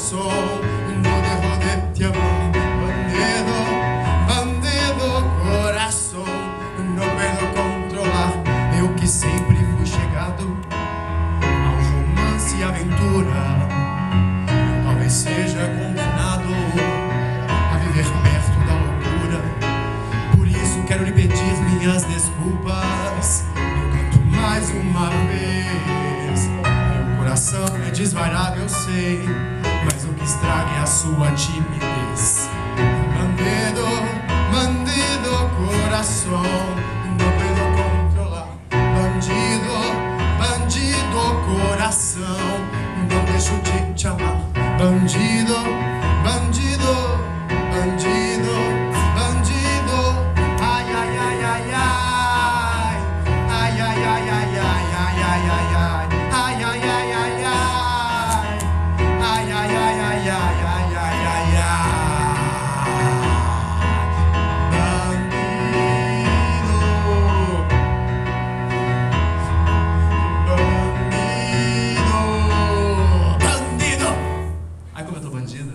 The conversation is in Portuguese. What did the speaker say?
corazón, no dejo de te amar. Bandido, bandido, coração, não puedo controlar. Eu que sempre fui chegado ao romance e aventura, eu talvez seja condenado a viver perto da loucura. Por isso quero lhe pedir minhas desculpas. Eu canto mais uma vez. Meu coração é desvairado, eu sei, mas o que estraga é a sua timidez. Bandido, bandido, coração, não puedo controlar. Bandido, bandido, coração, não deixo de te amar. Bandido, bandido, bandido, bandido. Ai, ai, ai, ai, ai. Ai, ai, ai, ai, ai, ai, ai, ai, ai. Ai, ai, ai, ai, ai. Ai, ai, ai, ai, ai, ai, ai, ai, ai. Bandido, bandido, bandido. Ai, como eu tô bandida.